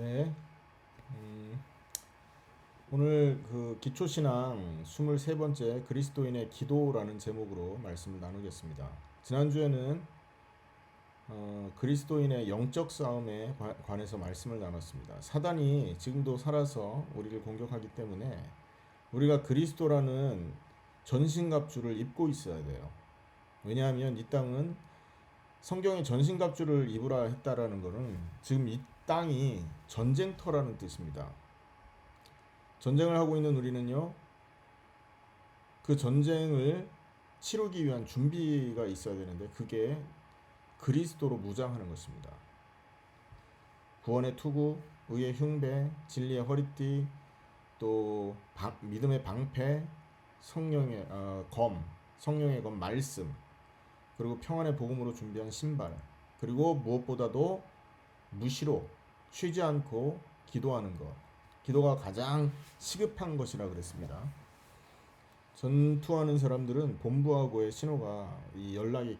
네. 음, 오늘 그 기초신앙 23번째 그리스도인의 기도라는 제목으로 말씀을 나누겠습니다. 지난주에는 그리스도인의 영적 싸움에 관해서 말씀을 나눴습니다. 사단이 지금도 살아서 우리를 공격하기 때문에 우리가 그리스도라는 전신갑주를 입고 있어야 돼요. 왜냐하면 이 땅은 성경에 전신갑주를 입으라 했다라는 것은 지금 이 땅이 전쟁터라는 뜻입니다. 전쟁을 하고 있는 우리는요, 그 전쟁을 치르기 위한 준비가 있어야 되는데 그게 그리스도로 무장하는 것입니다. 구원의 투구, 의의 흉배, 진리의 허리띠, 또 믿음의 방패, 성령의 성령의 검 말씀, 그리고 평안의 복음으로 준비한 신발, 그리고 무엇보다도 무시로 쉬지 않고 기도하는 것. 기도가 가장 시급한 것이라 그랬습니다. 전투하는 사람들은 본부하고의 신호가 이 연락이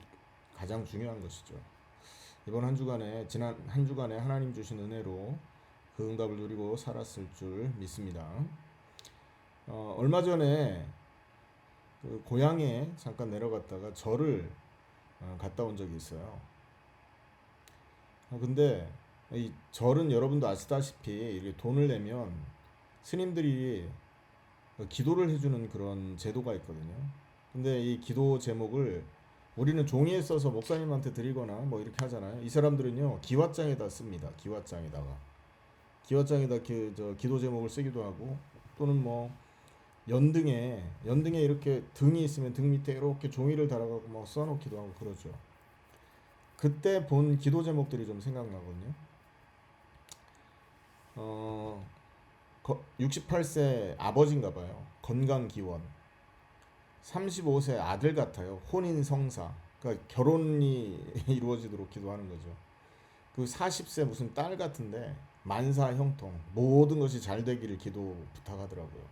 가장 중요한 것이죠. 이번 한 주간에 지난 한 주간에 하나님 주신 은혜로 그 응답을 누리고 살았을 줄 믿습니다. 얼마 전에 그 고향에 잠깐 내려갔다가 절을 갔다 온 적이 있어요. 근데 이 절은 여러분도 아시다시피 이렇게 돈을 내면 스님들이 기도를 해주는 그런 제도가 있거든요. 근데 이 기도 제목을 우리는 종이에 써서 목사님한테 드리거나 뭐 이렇게 하잖아요. 이 사람들은요 기와장에다 씁니다. 기와장에다 기도 제목을 쓰기도 하고, 또는 뭐 연등에 이렇게 등이 있으면 등 밑에 이렇게 종이를 달아갖고 막 써놓기도 하고 그러죠. 그때 본 기도 제목들이 좀 생각나거든요. 68세 아버지인가 봐요. 건강 기원. 35세 아들 같아요. 혼인 성사. 그러니까 결혼이 이루어지도록 기도하는 거죠. 그 40세 무슨 딸 같은데 만사 형통, 모든 것이 잘 되기를 기도 부탁하더라고요.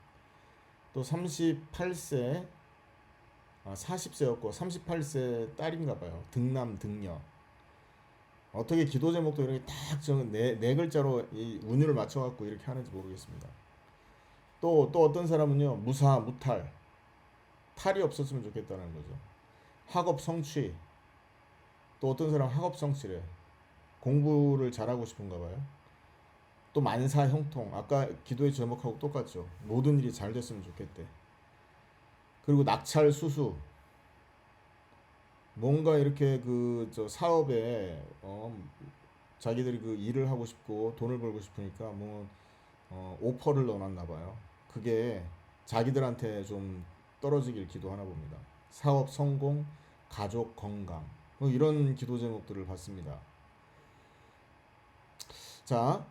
또 38세 40세였고 38세 딸인가 봐요. 등남 등녀. 어떻게 기도 제목도 이렇게 딱 정은 네 글자로 이 운율을 맞춰갖고 이렇게 하는지 모르겠습니다. 또 어떤 사람은요, 무사, 무탈. 탈이 없었으면 좋겠다는 거죠. 학업 성취. 또 어떤 사람은 학업 성취래. 공부를 잘하고 싶은가 봐요. 또 만사 형통. 아까 기도의 제목하고 똑같죠. 모든 일이 잘 됐으면 좋겠대. 그리고 낙찰 수수. 뭔가 이렇게 사업에 자기들이 그 일을 하고 싶고 돈을 벌고 싶으니까 뭐 오퍼를 넣어놨나 봐요. 그게 자기들한테 좀 떨어지길 기도하나 봅니다. 사업 성공, 가족 건강, 뭐 이런 기도 제목들을 봤습니다. 자,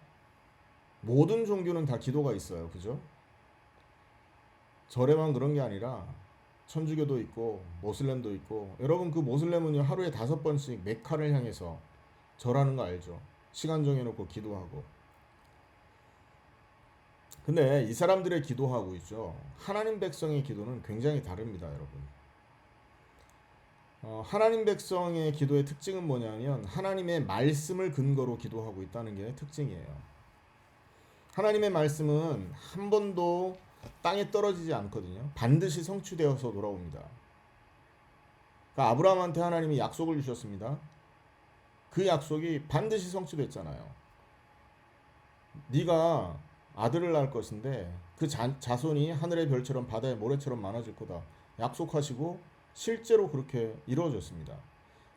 모든 종교는 다 기도가 있어요. 그죠? 절에만 그런 게 아니라 천주교도 있고 모슬렘도 있고, 여러분 그 모슬렘은요 하루에 5번씩 메카를 향해서 절하는 거 알죠? 시간 정해놓고 기도하고. 근데 이 사람들의 기도하고 있죠, 하나님 백성의 기도는 굉장히 다릅니다, 여러분. 하나님 백성의 기도의 특징은 뭐냐면 하나님의 말씀을 근거로 기도하고 있다는 게 특징이에요. 하나님의 말씀은 한 번도 땅에 떨어지지 않거든요. 반드시 성취되어서 돌아옵니다. 그러니까 아브라함한테 하나님이 약속을 주셨습니다. 그 약속이 반드시 성취됐잖아요. 네가 아들을 낳을 것인데 그 자손이 하늘의 별처럼 바다의 모래처럼 많아질 거다 약속하시고 실제로 그렇게 이루어졌습니다.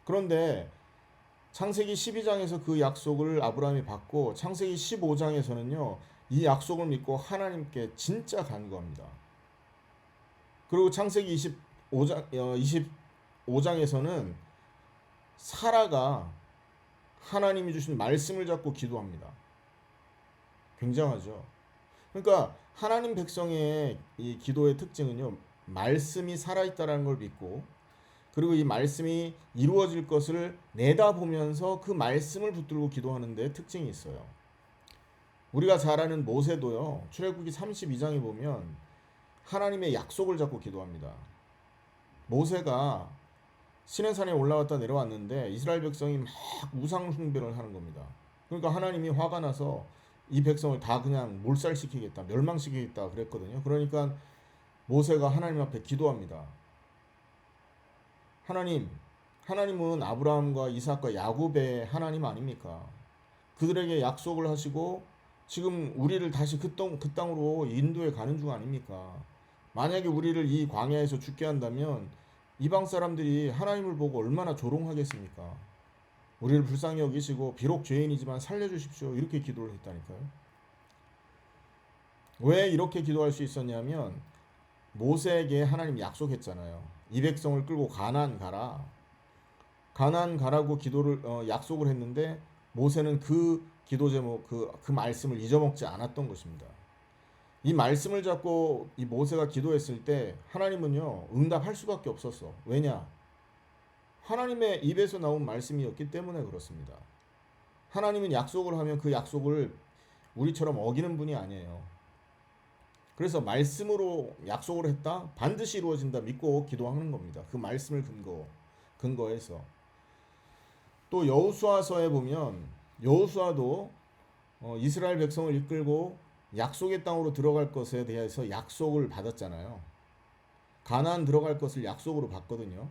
그런데 창세기 12장에서 그 약속을 아브라함이 받고 창세기 15장에서는요 이 약속을 믿고 하나님께 진짜 간구합니다. 그리고 창세기 25장에서는 사라가 하나님이 주신 말씀을 잡고 기도합니다. 굉장하죠. 그러니까 하나님 백성의 이 기도의 특징은요, 말씀이 살아있다는 걸 믿고, 그리고 이 말씀이 이루어질 것을 내다보면서 그 말씀을 붙들고 기도하는 데 특징이 있어요. 우리가 잘 아는 모세도요, 출애굽기 32장에 보면 하나님의 약속을 잡고 기도합니다. 모세가 시내산에 올라왔다 내려왔는데 이스라엘 백성이 막 우상 숭배를 하는 겁니다. 그러니까 하나님이 화가 나서 이 백성을 다 그냥 몰살시키겠다, 멸망시키겠다 그랬거든요. 그러니까 모세가 하나님 앞에 기도합니다. 하나님, 하나님은 아브라함과 이삭과 야곱의 하나님 아닙니까? 그들에게 약속을 하시고 지금 우리를 다시 그 땅으로 인도해 가는 중 아닙니까? 만약에 우리를 이 광야에서 죽게 한다면 이방 사람들이 하나님을 보고 얼마나 조롱하겠습니까? 우리를 불쌍히 여기시고 비록 죄인이지만 살려주십시오. 이렇게 기도를 했다니까요. 왜 이렇게 기도할 수 있었냐면 모세에게 하나님 약속했잖아요. 이 백성을 끌고 가나안 가라. 가나안 가라고 기도를 약속을 했는데 모세는 그 기도 제목 그 말씀을 잊어먹지 않았던 것입니다. 이 말씀을 잡고 이 모세가 기도했을 때 하나님은요 응답할 수밖에 없었어. 왜냐? 하나님의 입에서 나온 말씀이었기 때문에 그렇습니다. 하나님은 약속을 하면 그 약속을 우리처럼 어기는 분이 아니에요. 그래서 말씀으로 약속을 했다 반드시 이루어진다 믿고 기도하는 겁니다. 그 말씀을 근거해서 또 여호수아서에 보면 여호수아도 이스라엘 백성을 이끌고 약속의 땅으로 들어갈 것에 대해서 약속을 받았잖아요. 가나안 들어갈 것을 약속으로 받거든요.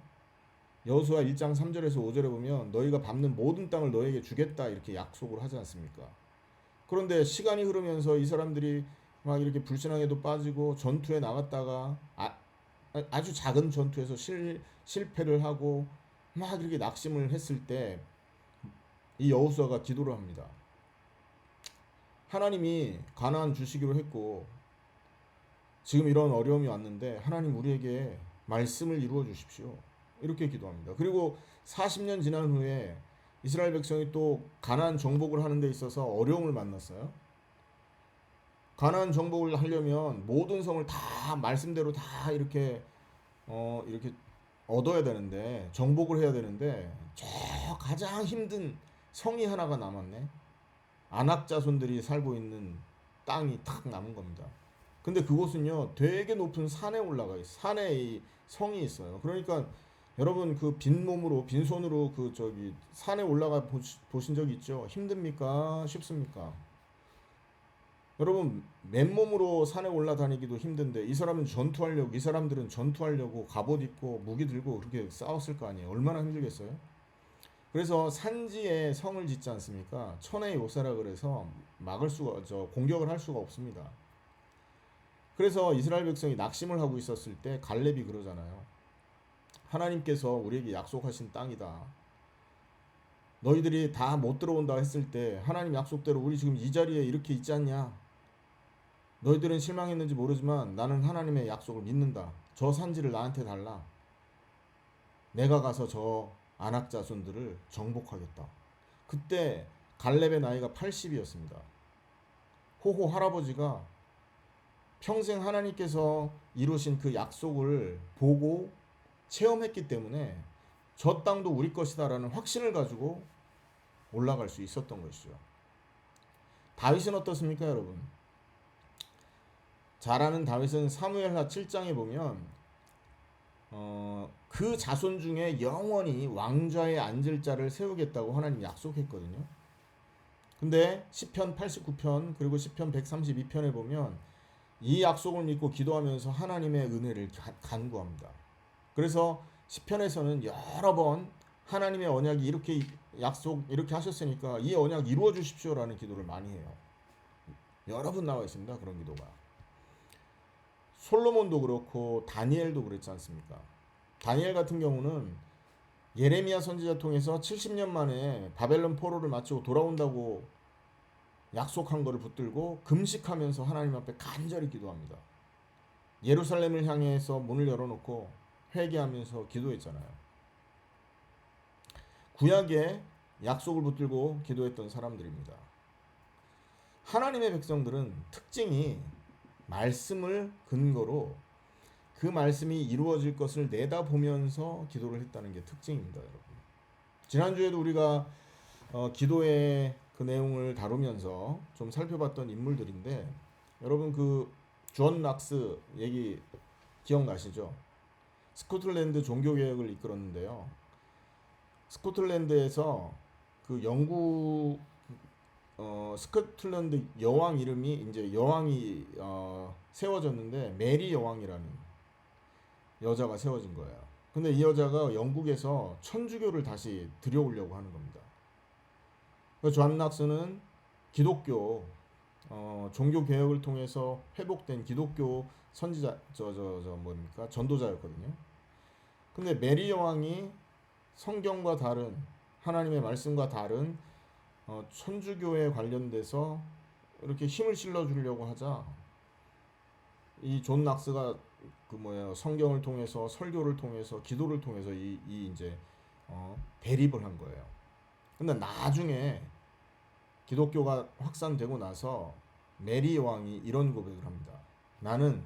여호수아 1장 3절에서 5절에 보면 너희가 밟는 모든 땅을 너에게 주겠다 이렇게 약속을 하지 않습니까? 그런데 시간이 흐르면서 이 사람들이 막 이렇게 불신앙에도 빠지고 전투에 나갔다가 아주 작은 전투에서 실패를 하고 막 이렇게 낙심을 했을 때 이 여호수아가 기도를 합니다. 하나님이 가나안 주시기로 했고 지금 이런 어려움이 왔는데 하나님 우리에게 말씀을 이루어 주십시오. 이렇게 기도합니다. 그리고 40년 지난 후에 이스라엘 백성이 또 가나안 정복을 하는 데 있어서 어려움을 만났어요. 가나안 정복을 하려면 모든 성을 다 말씀대로 다 이렇게 얻어야 되는데 정복을 해야 되는데 저 가장 힘든 성이 하나가 남았네. 아낙 자손들이 살고 있는 땅이 탁 남은 겁니다. 근데 그곳은요 되게 높은 산에 올라가 있어요. 산에 이 성이 있어요. 그러니까 여러분 그 빈몸으로 빈손으로 그 저기 산에 올라가 보신 적 있죠? 힘듭니까? 쉽습니까? 여러분 맨몸으로 산에 올라다니기도 힘든데 이 사람들은 전투하려고 갑옷 입고 무기 들고 그렇게 싸웠을 거 아니에요. 얼마나 힘들겠어요? 그래서 산지에 성을 짓지 않습니까? 천의 요새라 그래서 공격을 할 수가 없습니다. 그래서 이스라엘 백성이 낙심을 하고 있었을 때 갈렙이 그러잖아요. 하나님께서 우리에게 약속하신 땅이다. 너희들이 다 못 들어온다 했을 때 하나님 약속대로 우리 지금 이 자리에 이렇게 있지 않냐? 너희들은 실망했는지 모르지만 나는 하나님의 약속을 믿는다. 저 산지를 나한테 달라. 내가 가서 저 아낙 자손들을 정복하겠다. 그때 갈렙의 나이가 80이었습니다. 호호 할아버지가 평생 하나님께서 이루신 그 약속을 보고 체험했기 때문에 저 땅도 우리 것이다라는 확신을 가지고 올라갈 수 있었던 것이죠. 다윗은 어떻습니까, 여러분? 잘 아는 다윗은 사무엘하 7장에 보면 그 자손 중에 영원히 왕좌에 앉을 자를 세우겠다고 하나님 약속했거든요. 근데 시편 89편 그리고 시편 132편에 보면 이 약속을 믿고 기도하면서 하나님의 은혜를 간구합니다. 그래서 시편에서는 여러 번 하나님의 언약이 이렇게 하셨으니까 이 언약 이루어 주십시오라는 기도를 많이 해요. 여러 번 나와 있습니다. 그런 기도가. 솔로몬도 그렇고 다니엘도 그랬지 않습니까? 다니엘 같은 경우는 예레미야 선지자 통해서 70년 만에 바벨론 포로를 마치고 돌아온다고 약속한 것을 붙들고 금식하면서 하나님 앞에 간절히 기도합니다. 예루살렘을 향해서 문을 열어놓고 회개하면서 기도했잖아요. 구약에 약속을 붙들고 기도했던 사람들입니다. 하나님의 백성들은 특징이 말씀을 근거로 그 말씀이 이루어질 것을 내다보면서 기도를 했다는 게 특징입니다, 여러분. 지난주에도 우리가 기도의 그 내용을 다루면서 좀 살펴봤던 인물들인데 여러분 그 존 락스 얘기 기억나시죠? 스코틀랜드 종교개혁을 이끌었는데요. 스코틀랜드에서 그 영국 스코틀랜드 여왕 이름이 이제 여왕이 세워졌는데 메리 여왕이라는 여자가 세워진 거예요. 근데 이 여자가 영국에서 천주교를 다시 들여오려고 하는 겁니다. 존 낙스는 기독교 종교 개혁을 통해서 회복된 기독교 선지자 뭡니까 전도자였거든요. 근데 메리 여왕이 성경과 다른 하나님의 말씀과 다른 천주교에 관련돼서 이렇게 힘을 실어 주려고 하자 이 존 낙스가 성경을 통해서 설교를 통해서 기도를 통해서 이 이제 대립을 한 거예요. 근데 나중에 기독교가 확산되고 나서 메리 왕이 이런 고백을 합니다. 나는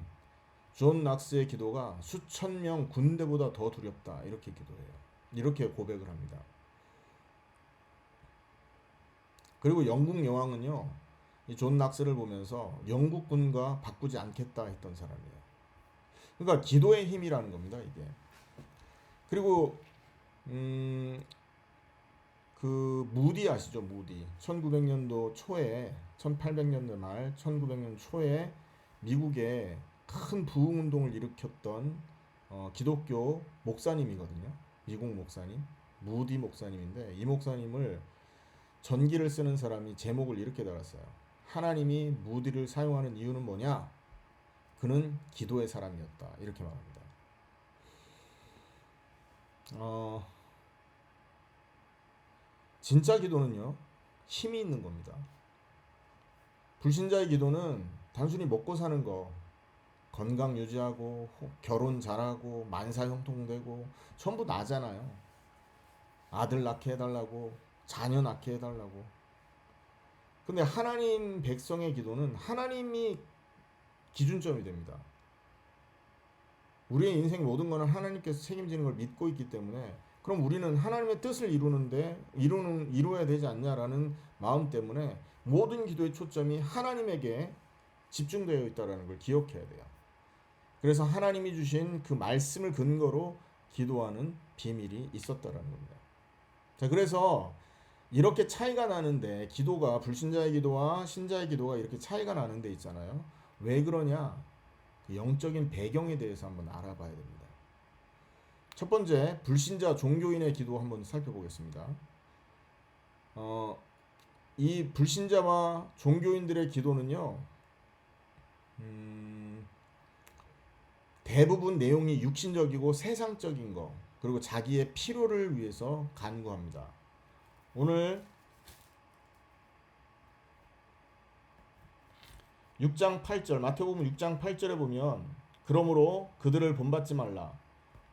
존 낙스의 기도가 수천 명 군대보다 더 두렵다. 이렇게 기도해요. 이렇게 고백을 합니다. 그리고 영국 여왕은요, 이 존 낙스를 보면서 영국군과 바꾸지 않겠다 했던 사람이에요. 그러니까 기도의 힘이라는 겁니다, 이게. 그리고 그 무디 아시죠? 무디. 1900년도 초에 1800년대 말 1900년 초에 미국에 큰 부흥 운동을 일으켰던 기독교 목사님이거든요. 미국 목사님. 무디 목사님인데 이 목사님을 전기를 쓰는 사람이 제목을 이렇게 달았어요. 하나님이 무디를 사용하는 이유는 뭐냐? 그는 기도의 사람이었다. 이렇게 말합니다. 진짜 기도는요, 힘이 있는 겁니다. 불신자의 기도는 단순히 먹고 사는 거, 건강 유지하고, 결혼 잘하고, 만사 형통되고, 전부 나잖아요. 아들 낳게 해달라고, 자녀 낳게 해달라고. 근데 하나님 백성의 기도는 하나님이 기준점이 됩니다. 우리의 인생 모든 것은 하나님께서 책임지는 걸 믿고 있기 때문에 그럼 우리는 하나님의 뜻을 이루어야 되지 않냐라는 마음 때문에 모든 기도의 초점이 하나님에게 집중되어 있다는 걸 기억해야 돼요. 그래서 하나님이 주신 그 말씀을 근거로 기도하는 비밀이 있었다라는 겁니다. 자, 그래서 이렇게 차이가 나는데 기도가 불신자의 기도와 신자의 기도가 이렇게 차이가 나는 데 있잖아요. 왜 그러냐? 그 영적인 배경에 대해서 한번 알아봐야 됩니다. 첫 번째, 불신자 종교인의 기도 한번 살펴보겠습니다. 이 불신자와 종교인들의 기도는요, 대부분 내용이 육신적이고 세상적인 거, 그리고 자기의 필요를 위해서 간구합니다. 오늘 6장 8절, 마태복음 6장 8절에 보면, 그러므로 그들을 본받지 말라.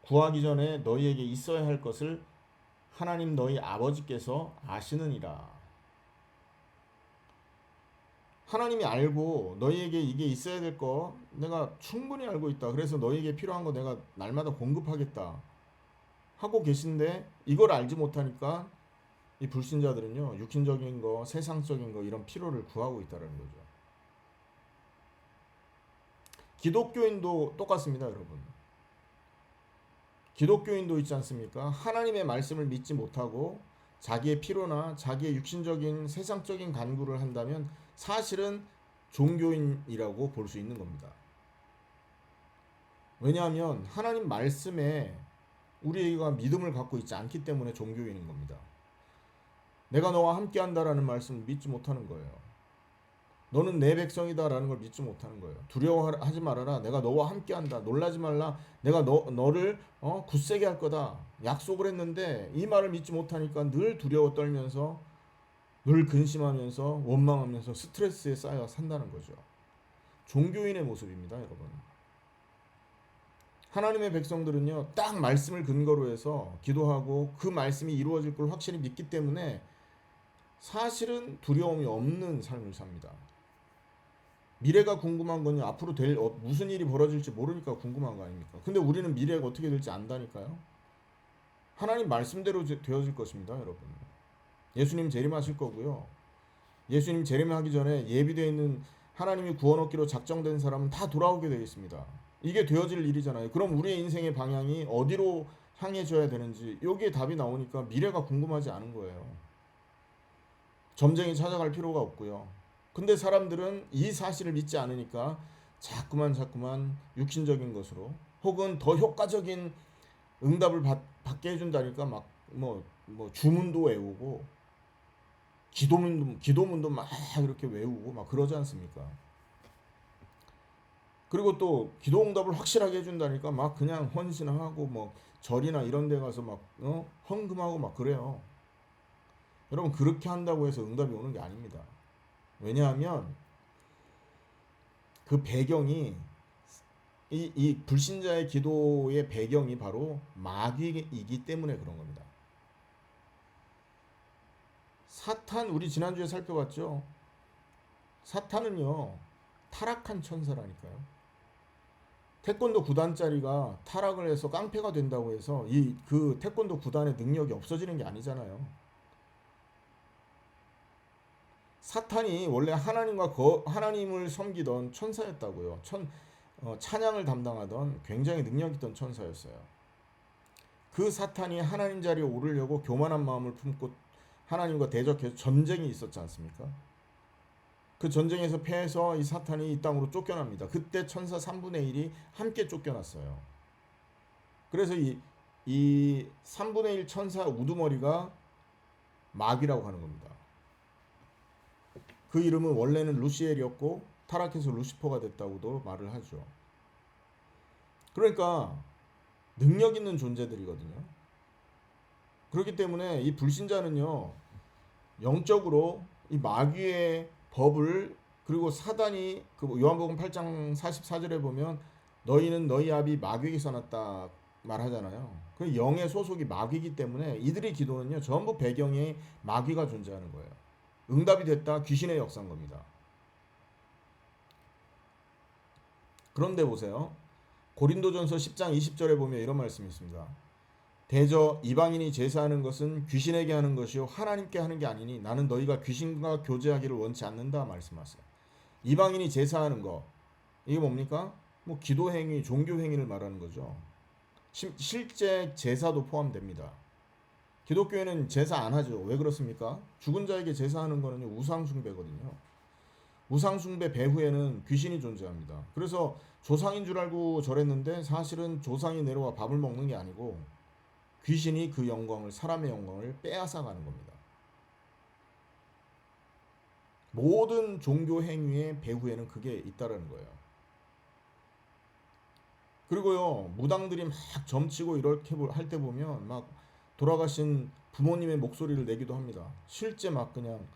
구하기 전에 너희에게 있어야 할 것을 하나님 너희 아버지께서 아시느니라. 하나님이 알고 너희에게 이게 있어야 될 거 내가 충분히 알고 있다. 그래서 너희에게 필요한 거 내가 날마다 공급하겠다 하고 계신데 이걸 알지 못하니까 이 불신자들은요, 육신적인 거, 세상적인 거 이런 필요를 구하고 있다는 거죠. 기독교인도 똑같습니다, 여러분. 기독교인도 있지 않습니까? 하나님의 말씀을 믿지 못하고 자기의 필요나 자기의 육신적인 세상적인 간구를 한다면 사실은 종교인이라고 볼 수 있는 겁니다. 왜냐하면 하나님 말씀에 우리가 믿음을 갖고 있지 않기 때문에 종교인인 겁니다. 내가 너와 함께 한다라는 말씀을 믿지 못하는 거예요. 너는 내 백성이다라는 걸 믿지 못하는 거예요. 두려워하지 말아라. 내가 너와 함께한다. 놀라지 말라. 내가 너를 굳세게 할 거다. 약속을 했는데 이 말을 믿지 못하니까 늘 두려워 떨면서 늘 근심하면서 원망하면서 스트레스에 쌓여 산다는 거죠. 종교인의 모습입니다, 여러분. 하나님의 백성들은요, 딱 말씀을 근거로 해서 기도하고 그 말씀이 이루어질 걸 확실히 믿기 때문에 사실은 두려움이 없는 삶을 삽니다. 미래가 궁금한 건요, 앞으로 무슨 일이 벌어질지 모르니까 궁금한 거 아닙니까? 근데 우리는 미래가 어떻게 될지 안다니까요. 하나님 말씀대로 되어질 것입니다, 여러분. 예수님 재림하실 거고요. 예수님 재림하기 전에 예비되어 있는 하나님이 구원 얻기로 작정된 사람은 다 돌아오게 되어 있습니다. 이게 되어질 일이잖아요. 그럼 우리의 인생의 방향이 어디로 향해져야 되는지 여기에 답이 나오니까 미래가 궁금하지 않은 거예요. 점쟁이 찾아갈 필요가 없고요. 근데 사람들은 이 사실을 믿지 않으니까 자꾸만 육신적인 것으로 혹은 더 효과적인 응답을 받게 해준다니까 막 뭐 주문도 외우고 기도문도 막 이렇게 외우고 막 그러지 않습니까? 그리고 또 기도 응답을 확실하게 해준다니까 막 그냥 헌신하고 뭐 절이나 이런 데 가서 막 헌금하고 막 그래요. 여러분 그렇게 한다고 해서 응답이 오는 게 아닙니다. 왜냐하면 그 배경이 이 불신자의 기도의 배경이 바로 마귀이기 때문에 그런 겁니다. 사탄 우리 지난주에 살펴봤죠. 사탄은요 타락한 천사라니까요. 태권도 구단짜리가 타락을 해서 깡패가 된다고 해서 이 그 태권도 구단의 능력이 없어지는 게 아니잖아요. 사탄이 원래 하나님을 섬기던 천사였다고요. 찬양을 담당하던 굉장히 능력 있던 천사였어요. 그 사탄이 하나님 자리에 오르려고 교만한 마음을 품고 하나님과 대적해서 전쟁이 있었지 않습니까? 그 전쟁에서 패해서 이 사탄이 이 땅으로 쫓겨납니다. 그때 천사 3분의 1이 함께 쫓겨났어요. 그래서 이 3분의 1 천사 우두머리가 마귀라고 하는 겁니다. 그 이름은 원래는 루시엘이었고 타락해서 루시퍼가 됐다고도 말을 하죠. 그러니까 능력 있는 존재들이거든요. 그렇기 때문에 이 불신자는요 영적으로 이 마귀의 법을 그리고 사단이 그 요한복음 8장 44절에 보면 너희는 너희 아비 마귀에게서 났다 말하잖아요. 그 영의 소속이 마귀이기 때문에 이들의 기도는요 전부 배경에 마귀가 존재하는 거예요. 응답이 됐다 귀신의 역사인 겁니다. 그런데 보세요. 고린도전서 10장 20절에 보면 이런 말씀이 있습니다. 대저 이방인이 제사하는 것은 귀신에게 하는 것이요 하나님께 하는 게 아니니 나는 너희가 귀신과 교제하기를 원치 않는다 말씀하세요. 이방인이 제사하는 거 이게 뭡니까? 뭐 기도 행위, 종교 행위를 말하는 거죠. 실제 제사도 포함됩니다. 기독교에는 제사 안 하죠. 왜 그렇습니까? 죽은 자에게 제사하는 거는 우상 숭배거든요. 우상 숭배 배후에는 귀신이 존재합니다. 그래서 조상인 줄 알고 절했는데 사실은 조상이 내려와 밥을 먹는 게 아니고 귀신이 그 영광을 사람의 영광을 빼앗아 가는 겁니다. 모든 종교 행위의 배후에는 그게 있다라는 거예요. 그리고요 무당들이 막 점치고 이렇게 할 때 보면 막 돌아가신 부모님의 목소리를 내기도 합니다. 실제 막 그냥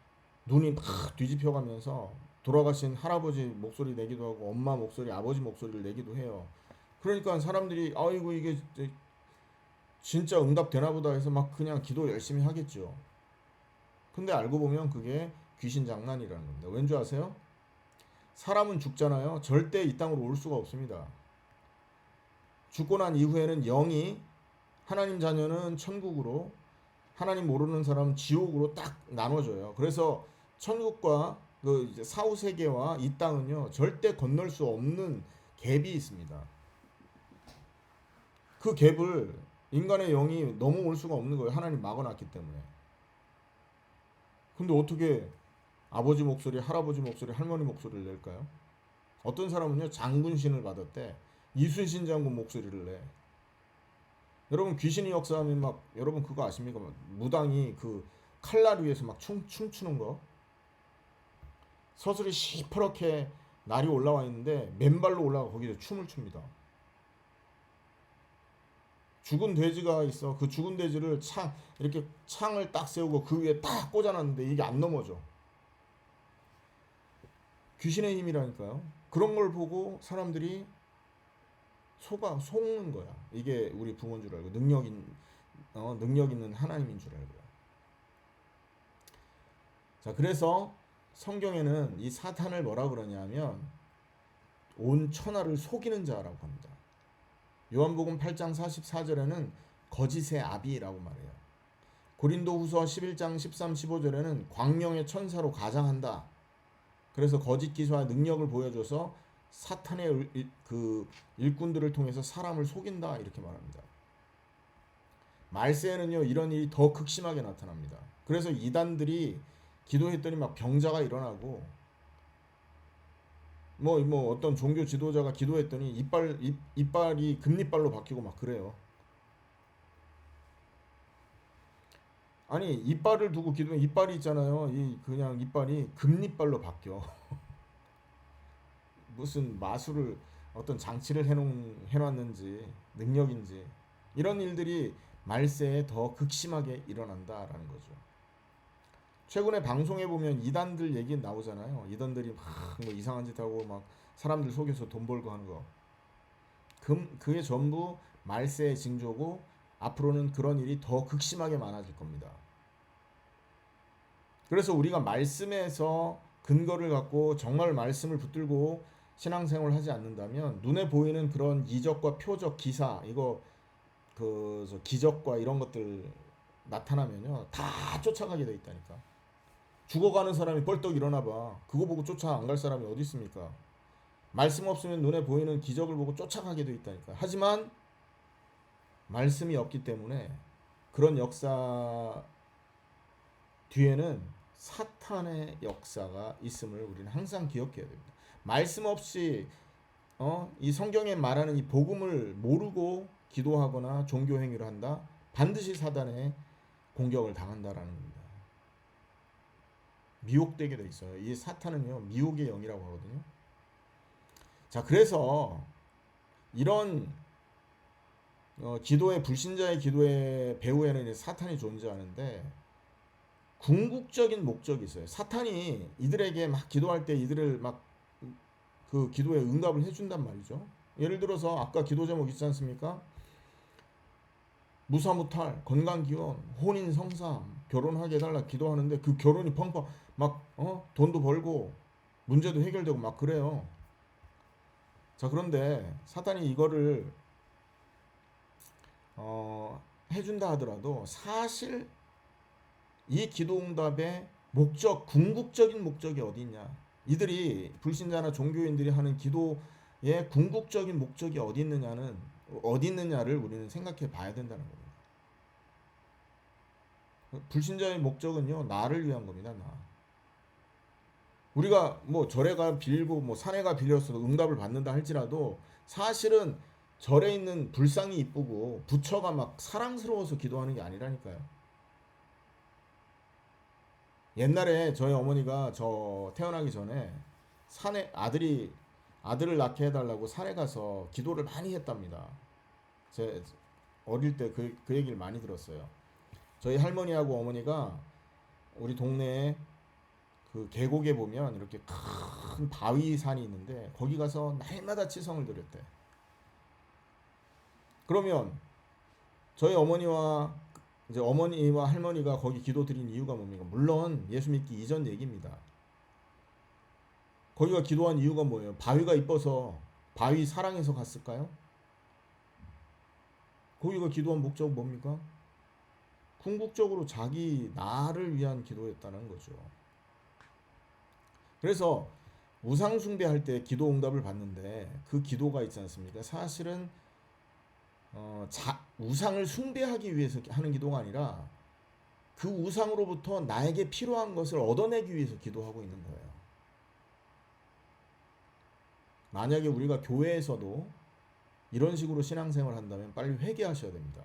눈이 막 뒤집혀가면서 돌아가신 할아버지 목소리 내기도 하고 엄마 목소리, 아버지 목소리를 내기도 해요. 그러니까 사람들이 아이고 이게 진짜 응답 되나 보다 해서 막 그냥 기도 열심히 하겠죠. 근데 알고 보면 그게 귀신 장난이라는 겁니다. 왠 줄 아세요? 사람은 죽잖아요. 절대 이 땅으로 올 수가 없습니다. 죽고 난 이후에는 영이 하나님 자녀는 천국으로 하나님 모르는 사람은 지옥으로 딱 나눠져요. 그래서 천국과 그 사후 세계와 이 땅은요 절대 건널 수 없는 갭이 있습니다. 그 갭을 인간의 영이 넘어올 수가 없는 거예요. 하나님 막아놨기 때문에. 근데 어떻게 아버지 목소리, 할아버지 목소리, 할머니 목소리를 낼까요? 어떤 사람은요 장군신을 받았대. 이순신 장군 목소리를 내. 여러분 귀신이 역사하면 막 여러분 그거 아십니까? 막 무당이 그 칼날 위에서 막 춤추는 거. 서슬이 시퍼렇게 날이 올라와 있는데 맨발로 올라가 거기서 춤을 춥니다. 죽은 돼지가 있어. 그 죽은 돼지를 이렇게 창을 딱 세우고 그 위에 딱 꽂아놨는데 이게 안 넘어져. 귀신의 힘이라니까요. 그런 걸 보고 사람들이 속는 거야. 이게 우리 부모인 줄 알고 능력 있는 하나님인 줄 알고요. 자, 그래서 성경에는 이 사탄을 뭐라 그러냐면 온 천하를 속이는 자라고 합니다. 요한복음 8장 44절에는 거짓의 아비라고 말해요. 고린도후서 11장 13, 15절에는 광명의 천사로 가장한다. 그래서 거짓 기사와 능력을 보여줘서 사탄의 그 일꾼들을 통해서 사람을 속인다 이렇게 말합니다. 말세에는요 이런 일이 더 극심하게 나타납니다. 그래서 이단들이 기도했더니 막 병자가 일어나고 뭐 어떤 종교 지도자가 기도했더니 이빨이 금리빨로 바뀌고 막 그래요. 아니 이빨을 두고 기도면 이빨이 있잖아요. 이 그냥 이빨이 금리빨로 바뀌어. 무슨 마술을 어떤 장치를 해놨는지 능력인지 이런 일들이 말세에 더 극심하게 일어난다라는 거죠. 최근에 방송에 보면 이단들 얘기 나오잖아요. 이단들이 막 뭐 이상한 짓 하고 막 사람들 속여서 돈 벌고 하는 거. 그게 전부 말세의 징조고 앞으로는 그런 일이 더 극심하게 많아질 겁니다. 그래서 우리가 말씀에서 근거를 갖고 정말 말씀을 붙들고 신앙생활을 하지 않는다면 눈에 보이는 그런 이적과 표적, 기사, 이거 기적과 이런 것들 나타나면요 다 쫓아가게 돼 있다니까. 죽어가는 사람이 벌떡 일어나 봐. 그거 보고 쫓아 안 갈 사람이 어디 있습니까? 말씀 없으면 눈에 보이는 기적을 보고 쫓아가게 돼 있다니까. 하지만 말씀이 없기 때문에 그런 역사 뒤에는 사탄의 역사가 있음을 우리는 항상 기억해야 됩니다. 말씀 없이 이 성경에 말하는 이 복음을 모르고 기도하거나 종교 행위를 한다. 반드시 사단의 공격을 당한다라는 겁니다. 미혹되게 돼 있어요. 이 사탄은요 미혹의 영이라고 하거든요. 자, 그래서 이런 기도의 불신자의 기도의 배후에는 사탄이 존재하는데 궁극적인 목적이 있어요. 사탄이 이들에게 막 기도할 때 이들을 막 그 기도에 응답을 해준단 말이죠. 예를 들어서 아까 기도 제목 있지 않습니까? 무사무탈, 건강기원, 혼인성삼, 결혼하게 해달라 기도하는데 그 결혼이 펑펑 막 돈도 벌고 문제도 해결되고 막 그래요. 자, 그런데 사탄이 이거를 해준다 하더라도 사실 이 기도응답의 목적, 궁극적인 목적이 어디 있냐? 이들이 불신자나 종교인들이 하는 기도의 궁극적인 목적이 어디 있느냐를 우리는 생각해 봐야 된다는 겁니다. 불신자의 목적은요 나를 위한 겁니다. 나. 우리가 뭐 절에 가 빌고 뭐 산에 가 빌려서 응답을 받는다 할지라도 사실은 절에 있는 불상이 이쁘고 부처가 막 사랑스러워서 기도하는 게 아니라니까요. 옛날에 저희 어머니가 저 태어나기 전에 산에 아들을 낳게 해달라고 산에 가서 기도를 많이 했답니다. 제 어릴 때 그 얘기를 많이 들었어요. 저희 할머니하고 어머니가 우리 동네에 그 계곡에 보면 이렇게 큰 바위산이 있는데 거기 가서 날마다 치성을 드렸대. 그러면 저희 어머니와 할머니가 거기 기도 드린 이유가 뭡니까? 물론 예수 믿기 이전 얘기입니다. 거기가 기도한 이유가 뭐예요? 바위가 이뻐서 바위 사랑해서 갔을까요? 거기가 기도한 목적은 뭡니까? 궁극적으로 자기 나를 위한 기도였다는 거죠. 그래서 우상 숭배할 때 기도 응답을 받는데 그 기도가 있지 않습니까? 사실은 우상을 숭배하기 위해서 하는 기도가 아니라 그 우상으로부터 나에게 필요한 것을 얻어내기 위해서 기도하고 있는 거예요. 만약에 우리가 교회에서도 이런 식으로 신앙생활을 한다면 빨리 회개하셔야 됩니다.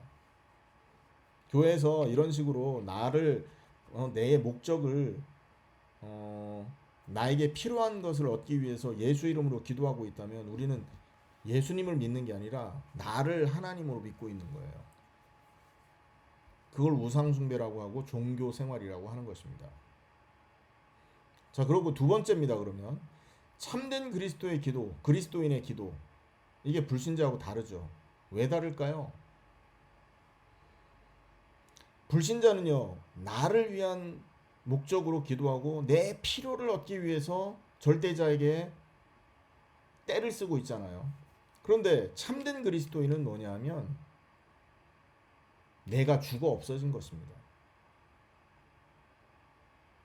교회에서 이런 식으로 내 목적을 나에게 필요한 것을 얻기 위해서 예수 이름으로 기도하고 있다면 우리는 예수님을 믿는 게 아니라 나를 하나님으로 믿고 있는 거예요. 그걸 우상숭배라고 하고 종교 생활이라고 하는 것입니다. 자, 그리고 두 번째입니다. 그러면 참된 그리스도의 기도, 그리스도인의 기도, 이게 불신자하고 다르죠. 왜 다를까요? 불신자는요 나를 위한 목적으로 기도하고 내 필요를 얻기 위해서 절대자에게 떼를 쓰고 있잖아요. 그런데 참된 그리스도인은 뭐냐 하면 내가 죽어 없어진 것입니다.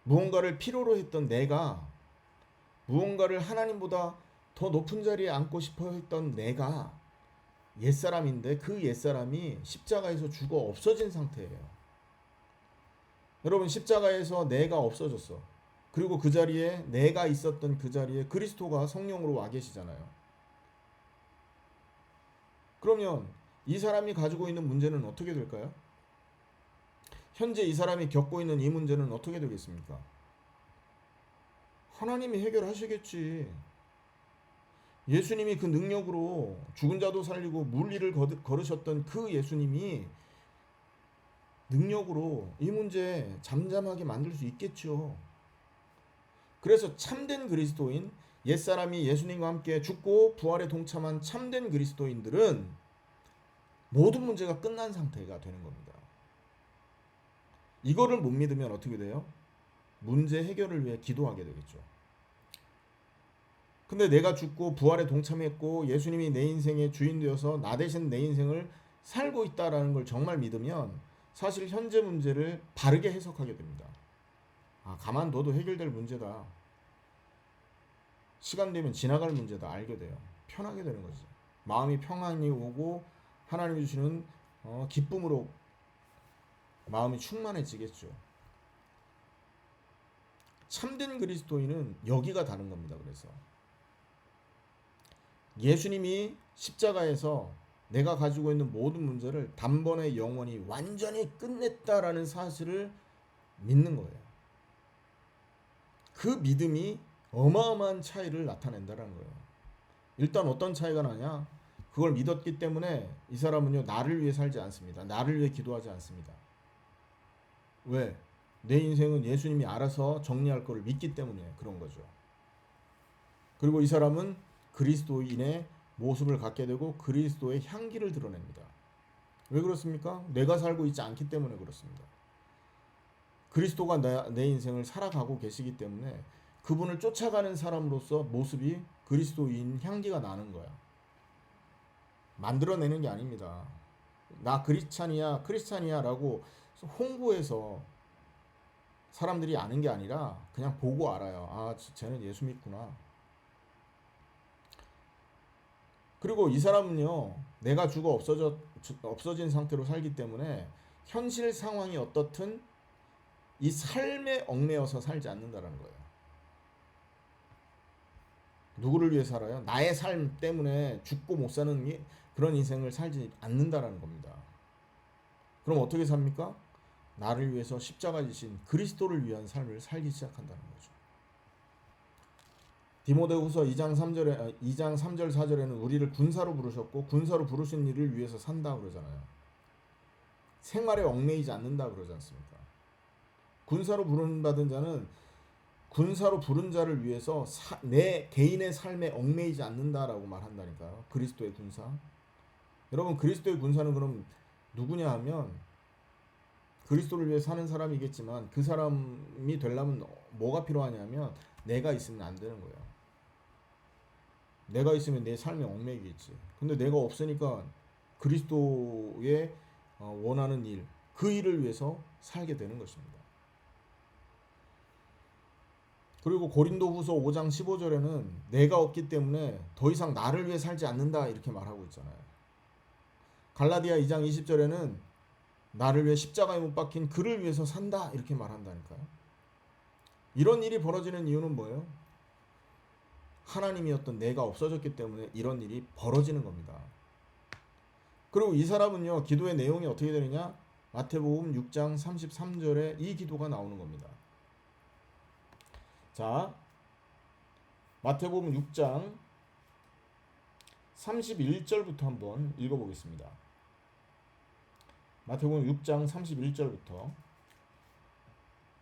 무언가를 필요로 했던 내가, 무언가를 하나님보다 더 높은 자리에 앉고 싶어 했던 내가 옛사람인데 그 옛사람이 십자가에서 죽어 없어진 상태예요. 여러분 십자가에서 내가 없어졌어. 그리고 그 자리에 내가 있었던 그 자리에 그리스도가 성령으로 와 계시잖아요. 그러면 이 사람이 가지고 있는 문제는 어떻게 될까요? 현재 이 사람이 겪고 있는 이 문제는 어떻게 되겠습니까? 하나님이 해결하시겠지. 예수님이 그 능력으로 죽은 자도 살리고 물리를 걸으셨던 그 예수님이 능력으로 이 문제 잠잠하게 만들 수 있겠죠. 그래서 참된 그리스도인, 옛사람이 예수님과 함께 죽고 부활에 동참한 참된 그리스도인들은 모든 문제가 끝난 상태가 되는 겁니다. 이거를 못 믿으면 어떻게 돼요? 문제 해결을 위해 기도하게 되겠죠. 근데 내가 죽고 부활에 동참했고 예수님이 내 인생의 주인 되어서 나 대신 내 인생을 살고 있다라는 걸 정말 믿으면 사실 현재 문제를 바르게 해석하게 됩니다. 아, 가만둬도 해결될 문제다. 시간 되면 지나갈 문제다. 알게 돼요. 편하게 되는 거지. 마음이 평안이 오고 하나님이 주시는 기쁨으로 마음이 충만해지겠죠. 참된 그리스도인은 여기가 다른 겁니다. 그래서 예수님이 십자가에서 내가 가지고 있는 모든 문제를 단번에 영원히 완전히 끝냈다라는 사실을 믿는 거예요. 그 믿음이 어마어마한 차이를 나타낸다는 거예요. 일단 어떤 차이가 나냐? 그걸 믿었기 때문에 이 사람은요, 나를 위해 살지 않습니다. 나를 위해 기도하지 않습니다. 왜? 내 인생은 예수님이 알아서 정리할 거를 믿기 때문에 그런 거죠. 그리고 이 사람은 그리스도인의 모습을 갖게 되고 그리스도의 향기를 드러냅니다. 왜 그렇습니까? 내가 살고 있지 않기 때문에 그렇습니다. 그리스도가 내 인생을 살아가고 계시기 때문에 그분을 쫓아가는 사람으로서 모습이 그리스도인 향기가 나는 거야. 만들어내는 게 아닙니다. 나 크리스찬이야라고 홍보해서 사람들이 아는 게 아니라 그냥 보고 알아요. 아, 쟤는 예수 믿구나. 그리고 이 사람은요, 내가 죽어 없어진 상태로 살기 때문에 현실 상황이 어떻든 이 삶에 얽매여서 살지 않는다는 거예요. 누구를 위해 살아요? 나의 삶 때문에 죽고 못 사는 그런 인생을 살지 않는다라는 겁니다. 그럼 어떻게 삽니까? 나를 위해서 십자가 지신 그리스도를 위한 삶을 살기 시작한다는 거죠. 디모데후서 2장 3절 4절에는 우리를 군사로 부르셨고 군사로 부르신 일을 위해서 산다 그러잖아요. 생활에 얽매이지 않는다 그러지 않습니까? 군사로 부름받은 자는 군사로 부른 자를 위해서 내 개인의 삶에 얽매이지 않는다라고 말한다니까요. 그리스도의 군사. 여러분, 그리스도의 군사는 그럼 누구냐 하면 그리스도를 위해 사는 사람이겠지만 그 사람이 되려면 뭐가 필요하냐면 내가 있으면 안 되는 거예요. 내가 있으면 내 삶에 얽매이겠지. 근데 내가 없으니까 그리스도의 원하는 일, 그 일을 위해서 살게 되는 것입니다. 그리고 고린도후서 5장 15절에는 내가 없기 때문에 더 이상 나를 위해 살지 않는다 이렇게 말하고 있잖아요. 갈라디아 2장 20절에는 나를 위해 십자가에 못 박힌 그를 위해서 산다 이렇게 말한다니까요. 이런 일이 벌어지는 이유는 뭐예요? 하나님이었던 내가 없어졌기 때문에 이런 일이 벌어지는 겁니다. 그리고 이 사람은요, 기도의 내용이 어떻게 되느냐? 마태복음 6장 33절에 이 기도가 나오는 겁니다. 자, 마태복음 6장 31절부터 한번 읽어보겠습니다. 마태복음 6장 31절부터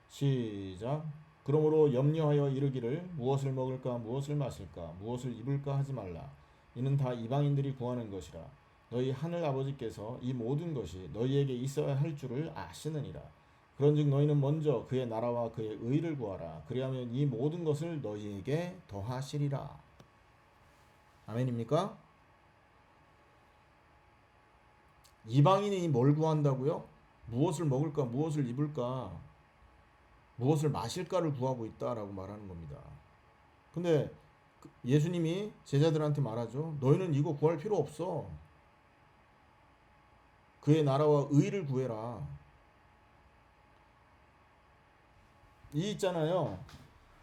시작. 그러므로 염려하여 이르기를 무엇을 먹을까 무엇을 마실까 무엇을 입을까 하지 말라. 이는 다 이방인들이 구하는 것이라. 너희 하늘 아버지께서 이 모든 것이 너희에게 있어야 할 줄을 아시느니라. 그런즉 너희는 먼저 그의 나라와 그의 의를 구하라. 그리하면 이 모든 것을 너희에게 더하시리라. 아멘입니까? 이방인이 뭘 구한다고요? 무엇을 먹을까 무엇을 입을까 무엇을 마실까를 구하고 있다라고 말하는 겁니다. 근데 예수님이 제자들한테 말하죠. 너희는 이거 구할 필요 없어. 그의 나라와 의를 구해라. 이 있잖아요.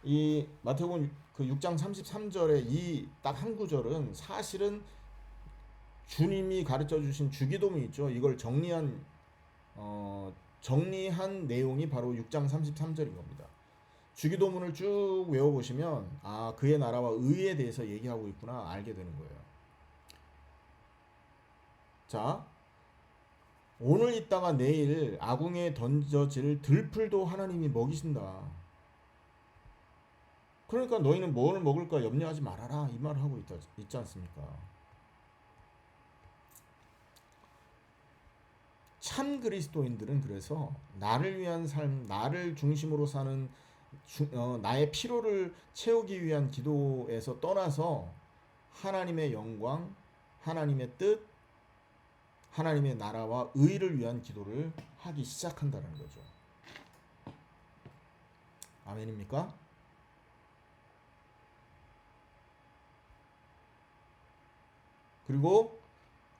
이 마태복음 그 6장 33절에 이 딱 한 구절은 사실은 주님이 가르쳐 주신 주기도문 있죠. 이걸 정리한 내용이 바로 6장 33절인 겁니다. 주기도문을 쭉 외워보시면 아 그의 나라와 의에 대해서 얘기하고 있구나 알게 되는 거예요. 자 오늘 있다가 내일 아궁에 던져질 들풀도 하나님이 먹이신다. 그러니까 너희는 뭘 먹을까 염려하지 말아라 이 말을 하고 있지 않습니까? 참 그리스도인들은 그래서 나를 위한 삶, 나를 중심으로 사는 나의 피로를 채우기 위한 기도에서 떠나서 하나님의 영광, 하나님의 뜻, 하나님의 나라와 의를 위한 기도를 하기 시작한다는 거죠. 아멘입니까? 그리고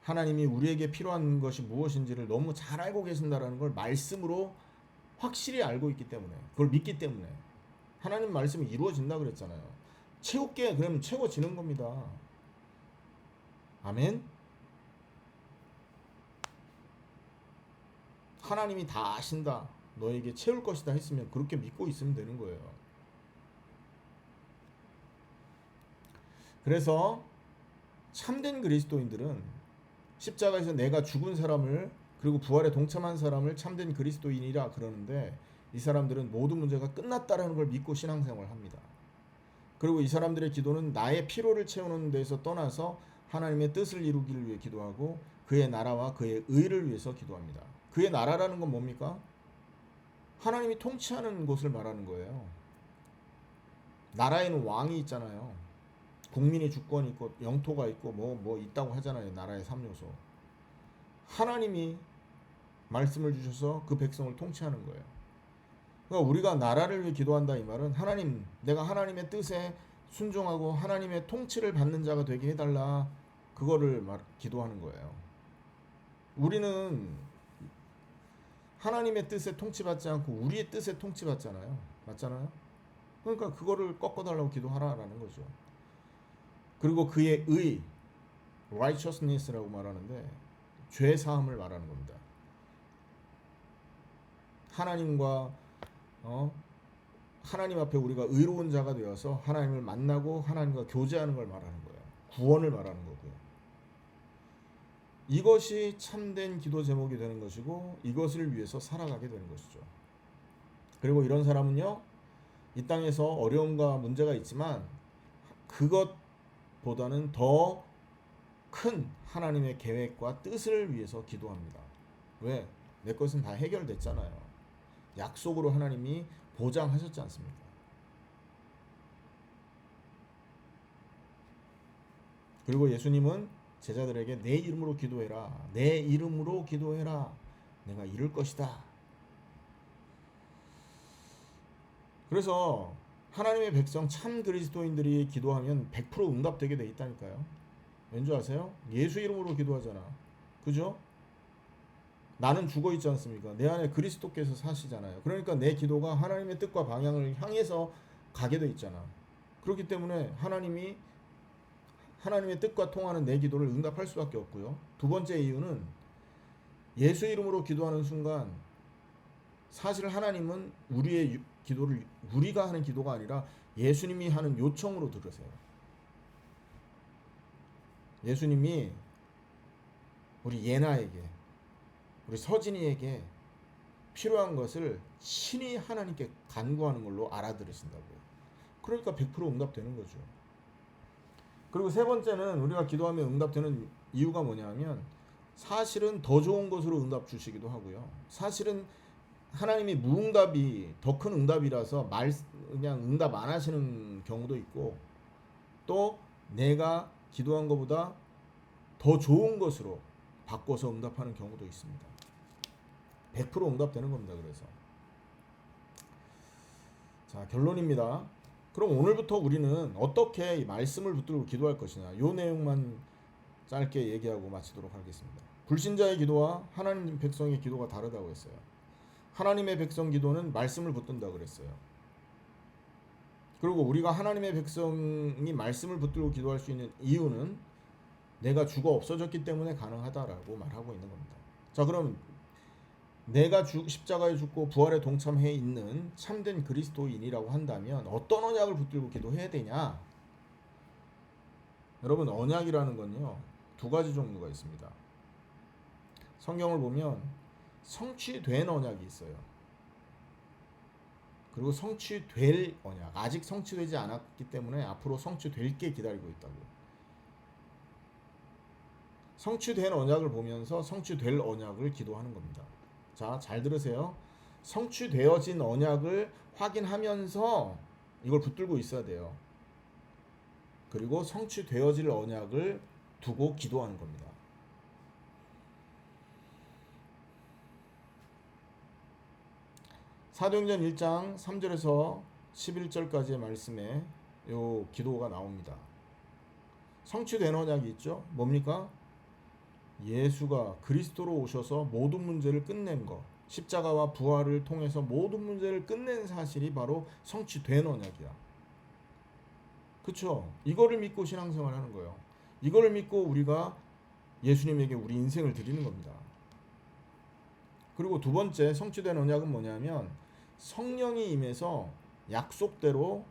하나님이 우리에게 필요한 것이 무엇인지를 너무 잘 알고 계신다라는 걸 말씀으로 확실히 알고 있기 때문에 그걸 믿기 때문에 하나님 말씀이 이루어진다 그랬잖아요. 채울게 그러면 채워지는 겁니다. 아멘. 하나님이 다 아신다. 너에게 채울 것이다 했으면 그렇게 믿고 있으면 되는 거예요. 그래서 참된 그리스도인들은 십자가에서 내가 죽은 사람을 그리고 부활에 동참한 사람을 참된 그리스도인이라 그러는데 이 사람들은 모든 문제가 끝났다라는 걸 믿고 신앙생활을 합니다. 그리고 이 사람들의 기도는 나의 피로를 채우는 데서 떠나서 하나님의 뜻을 이루기를 위해 기도하고 그의 나라와 그의 의를 위해서 기도합니다. 그의 나라라는 건 뭡니까? 하나님이 통치하는 곳을 말하는 거예요. 나라에는 왕이 있잖아요. 국민의 주권이 있고 영토가 있고 뭐 있다고 하잖아요. 나라의 3요소. 하나님이 말씀을 주셔서 그 백성을 통치하는 거예요. 그러니까 우리가 나라를 위해 기도한다 이 말은 하나님, 내가 하나님의 뜻에 순종하고 하나님의 통치를 받는 자가 되게 해달라. 그거를 기도하는 거예요. 우리는 하나님의 뜻에 통치받지 않고 우리의 뜻에 통치받잖아요. 맞잖아요? 그러니까 그거를 꺾어달라고 기도하라라는 거죠. 그리고 그의 의, righteousness라고 말하는데 죄 사함을 말하는 겁니다. 하나님과 하나님 앞에 우리가 의로운 자가 되어서 하나님을 만나고 하나님과 교제하는 걸 말하는 거예요. 구원을 말하는 거고요. 이것이 참된 기도 제목이 되는 것이고 이것을 위해서 살아가게 되는 것이죠. 그리고 이런 사람은요, 이 땅에서 어려움과 문제가 있지만 그것보다는 더 큰 하나님의 계획과 뜻을 위해서 기도합니다. 왜? 내 것은 다 해결됐잖아요. 약속으로 하나님이 보장하셨지 않습니까? 그리고 예수님은 제자들에게 내 이름으로 기도해라. 내 이름으로 기도해라. 내가 이룰 것이다. 그래서 하나님의 백성 참 그리스도인들이 기도하면 100% 응답되게 돼 있다니까요. 왠지 아세요? 예수 이름으로 기도하잖아. 그죠? 나는 죽어 있지 않습니까? 내 안에 그리스도께서 사시잖아요. 그러니까 내 기도가 하나님의 뜻과 방향을 향해서 가게 돼 있잖아. 그렇기 때문에 하나님의 뜻과 통하는 내 기도를 응답할 수밖에 없고요. 두 번째 이유는 예수 이름으로 기도하는 순간 사실 하나님은 우리의 기도를 우리가 하는 기도가 아니라 예수님이 하는 요청으로 들으세요. 예수님이 우리 예나에게 우리 서진이에게 필요한 것을 친히 하나님께 간구하는 걸로 알아들으신다고요. 그러니까 100% 응답되는 거죠. 그리고 세 번째는 우리가 기도하면 응답되는 이유가 뭐냐면 사실은 더 좋은 것으로 응답 주시기도 하고요. 사실은 하나님이 무응답이 더 큰 응답이라서 그냥 응답 안 하시는 경우도 있고 또 내가 기도한 것보다 더 좋은 것으로 바꿔서 응답하는 경우도 있습니다. 100% 응답되는 겁니다. 그래서 자 결론입니다. 그럼 오늘부터 우리는 어떻게 이 말씀을 붙들고 기도할 것이냐 이 내용만 짧게 얘기하고 마치도록 하겠습니다. 불신자의 기도와 하나님 백성의 기도가 다르다고 했어요. 하나님의 백성 기도는 말씀을 붙든다고 그랬어요. 그리고 우리가 하나님의 백성이 말씀을 붙들고 기도할 수 있는 이유는 내가 죽어 없어졌기 때문에 가능하다라고 말하고 있는 겁니다. 자, 그럼 내가 십자가에 죽고 부활에 동참해 있는 참된 그리스도인이라고 한다면 어떤 언약을 붙들고 기도해야 되냐? 여러분, 언약이라는 건요, 두 가지 종류가 있습니다. 성경을 보면 성취된 언약이 있어요. 그리고 성취될 언약, 아직 성취되지 않았기 때문에 앞으로 성취될 게 기다리고 있다고. 성취된 언약을 보면서 성취될 언약을 기도하는 겁니다. 자, 잘 들으세요. 성취되어진 언약을 확인하면서 이걸 붙들고 있어야 돼요. 그리고 성취되어질 언약을 두고 기도하는 겁니다. 사도행전 1장 3절에서 11절까지의 말씀에 요 기도가 나옵니다. 성취된 언약이 있죠. 뭡니까? 예수가 그리스도로 오셔서 모든 문제를 끝낸 것, 십자가와 부활을 통해서 모든 문제를 끝낸 사실이 바로 성취된 언약이야. 그쵸? 이거를 믿고 신앙생활 하는 거예요. 이거를 믿고 우리가 예수님에게 우리 인생을 드리는 겁니다. 그리고 두 번째 성취된 언약은 뭐냐면 성령이 임해서 약속대로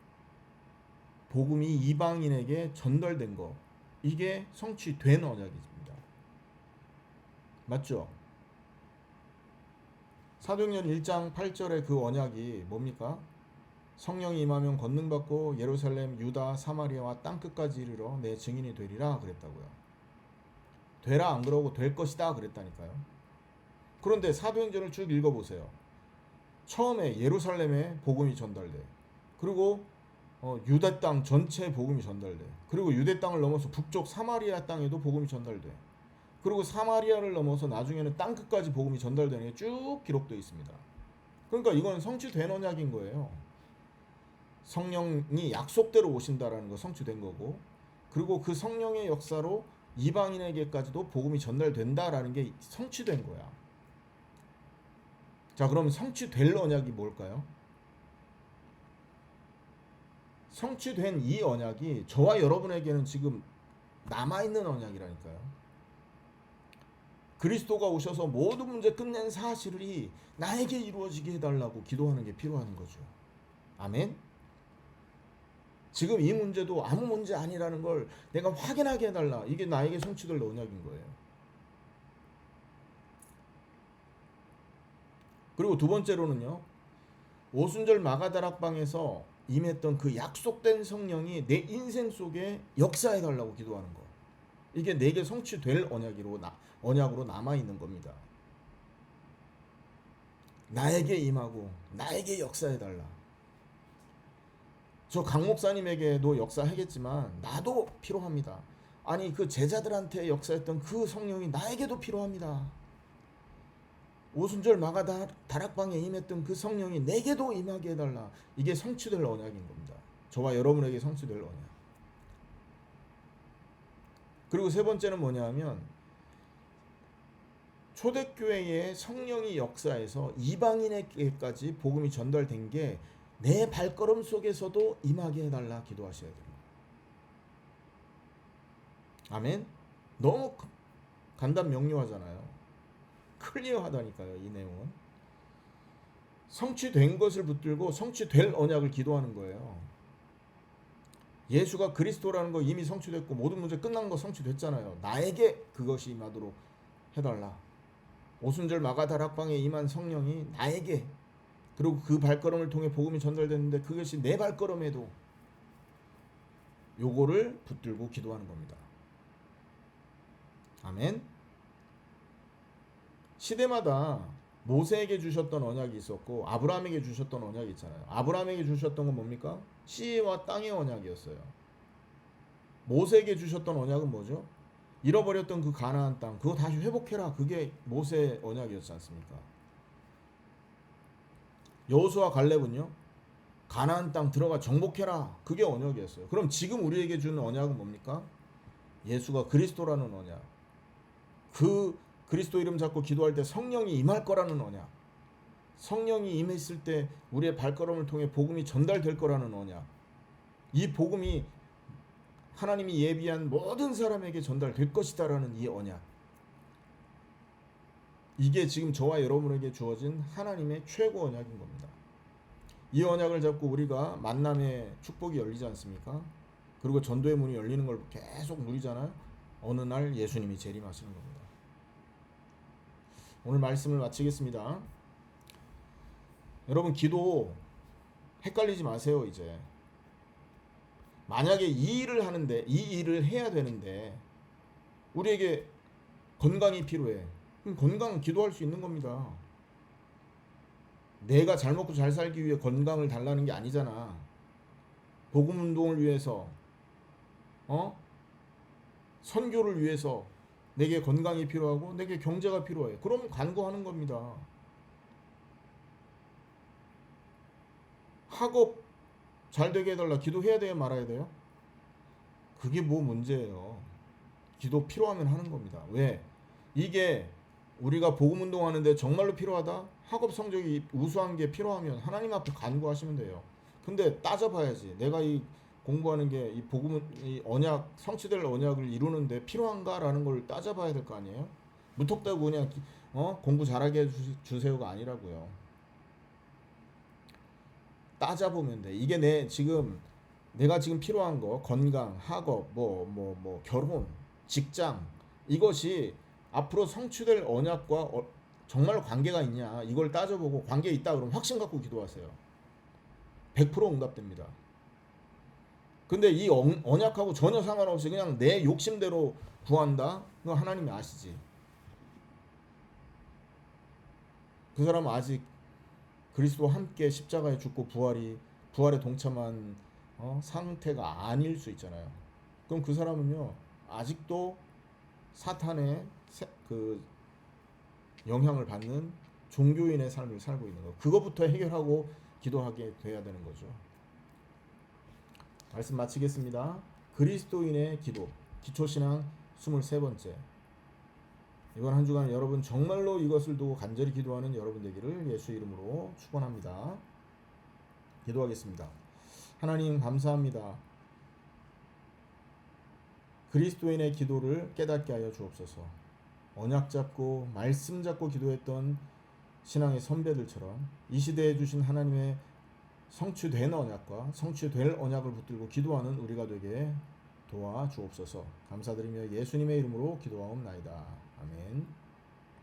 복음이 이방인에게 전달된 거, 이게 성취된 언약입니다. 맞죠? 사도행전 1장 8절의 그 언약이 뭡니까? 성령이 임하면 권능받고 예루살렘, 유다, 사마리아와 땅끝까지 이르러 내 증인이 되리라 그랬다고요. 되라 안 그러고 될 것이다 그랬다니까요. 그런데 사도행전을 쭉 읽어보세요. 처음에 예루살렘에 복음이 전달돼. 그리고 유대 땅 전체에 복음이 전달돼. 그리고 유대 땅을 넘어서 북쪽 사마리아 땅에도 복음이 전달돼. 그리고 사마리아를 넘어서 나중에는 땅끝까지 복음이 전달되는 게 쭉 기록되어 있습니다. 그러니까 이건 성취된 언약인 거예요. 성령이 약속대로 오신다라는 거 성취된 거고, 그리고 그 성령의 역사로 이방인에게까지도 복음이 전달된다라는 게 성취된 거야. 자, 그럼 성취될 언약이 뭘까요? 성취된 이 언약이 저와 여러분에게는 지금 남아있는 언약이라니까요. 그리스도가 오셔서 모든 문제 끝낸 사실이 나에게 이루어지게 해달라고 기도하는 게 필요한 거죠. 아멘? 지금 이 문제도 아무 문제 아니라는 걸 내가 확인하게 해달라. 이게 나에게 성취될 언약인 거예요. 그리고 두 번째로는요, 오순절 마가다락방에서 임했던 그 약속된 성령이 내 인생 속에 역사해달라고 기도하는 거. 이게 내게 성취될 언약으로 남아있는 겁니다. 나에게 임하고 나에게 역사해달라. 저 강 목사님에게도 역사하겠지만 나도 필요합니다. 아니, 그 제자들한테 역사했던 그 성령이 나에게도 필요합니다. 오순절 마가다락방에 임했던 그 성령이 내게도 임하게 해달라. 이게 성취될 언약인 겁니다. 저와 여러분에게 성취될 언약. 그리고 세 번째는 뭐냐면 초대교회의 성령이 역사해서 이방인에게까지 복음이 전달된 게 내 발걸음 속에서도 임하게 해달라 기도하셔야 됩니다. 아멘? 너무 간단 명료하잖아요. 클리어하다니까요, 이 내용은. 성취된 것을 붙들고 성취될 언약을 기도하는 거예요. 예수가 그리스도라는 거 이미 성취됐고 모든 문제 끝난 거 성취됐잖아요. 나에게 그것이 임하도록 해달라. 오순절 마가다락방에 임한 성령이 나에게, 그리고 그 발걸음을 통해 복음이 전달됐는데 그것이 내 발걸음에도, 요거를 붙들고 기도하는 겁니다. 아멘. 시대마다 모세에게 주셨던 언약이 있었고 아브라함에게 주셨던 언약이 있잖아요. 아브라함에게 주셨던 건 뭡니까? 씨와 땅의 언약이었어요. 모세에게 주셨던 언약은 뭐죠? 잃어버렸던 그 가나안 땅, 그거 다시 회복해라. 그게 모세의 언약이었지 않습니까? 여호수아 갈렙은요, 가나안 땅 들어가 정복해라. 그게 언약이었어요. 그럼 지금 우리에게 주는 언약은 뭡니까? 예수가 그리스도라는 언약. 그 그리스도 이름 잡고 기도할 때 성령이 임할 거라는 언약. 성령이 임했을 때 우리의 발걸음을 통해 복음이 전달될 거라는 언약. 이 복음이 하나님이 예비한 모든 사람에게 전달될 것이다라는 이 언약. 이게 지금 저와 여러분에게 주어진 하나님의 최고 언약인 겁니다. 이 언약을 잡고 우리가 만남의 축복이 열리지 않습니까? 그리고 전도의 문이 열리는 걸 계속 누리잖아요. 어느 날 예수님이 재림하시는 겁니다. 오늘 말씀을 마치겠습니다. 여러분 기도 헷갈리지 마세요. 이제 만약에 이 일을 하는데 이 일을 해야 되는데 우리에게 건강이 필요해. 그럼 건강은 기도할 수 있는 겁니다. 내가 잘 먹고 잘 살기 위해 건강을 달라는 게 아니잖아. 복음 운동을 위해서 선교를 위해서 내게 건강이 필요하고 내게 경제가 필요해. 그럼 간구하는 겁니다. 학업 잘 되게 해달라. 기도해야 돼요, 말아야 돼요? 그게 뭐 문제예요. 기도 필요하면 하는 겁니다. 왜? 이게 우리가 복음 운동하는데 정말로 필요하다? 학업 성적이 우수한 게 필요하면 하나님 앞에 간구하시면 돼요. 근데 따져봐야지. 내가 이 공부하는 게 이 복음, 이 언약, 성취될 언약을 이루는데 필요한가라는 걸 따져봐야 될 거 아니에요? 무턱대고 그냥 공부 잘하게 주세요가 아니라고요. 따져보면 돼. 이게 내가 지금 필요한 거, 건강, 학업, 결혼, 직장, 이것이 앞으로 성취될 언약과 정말 관계가 있냐, 이걸 따져보고 관계 있다 그러면 확신 갖고 기도하세요. 100% 응답됩니다. 근데 이 언약하고 전혀 상관없이 그냥 내 욕심대로 구한다? 그거 하나님이 아시지. 그 사람은 아직 그리스도와 함께 십자가에 죽고 부활에 동참한 상태가 아닐 수 있잖아요. 그럼 그 사람은요 아직도 사탄의 그 영향을 받는 종교인의 삶을 살고 있는 거. 그거부터 해결하고 기도하게 돼야 되는 거죠. 말씀 마치겠습니다. 그리스도인의 기도 기초신앙 23번째. 이번 한 주간 여러분 정말로 이것을 두고 간절히 기도하는 여러분 되기를 예수 이름으로 축원합니다. 기도하겠습니다. 하나님 감사합니다. 그리스도인의 기도를 깨닫게 하여 주옵소서. 언약 잡고 말씀 잡고 기도했던 신앙의 선배들처럼 이 시대에 주신 하나님의 성취된 언약과 성취될 언약을 붙들고 기도하는 우리가 되게 도와 주옵소서. 감사드리며 예수님의 이름으로 기도하옵나이다. 아멘.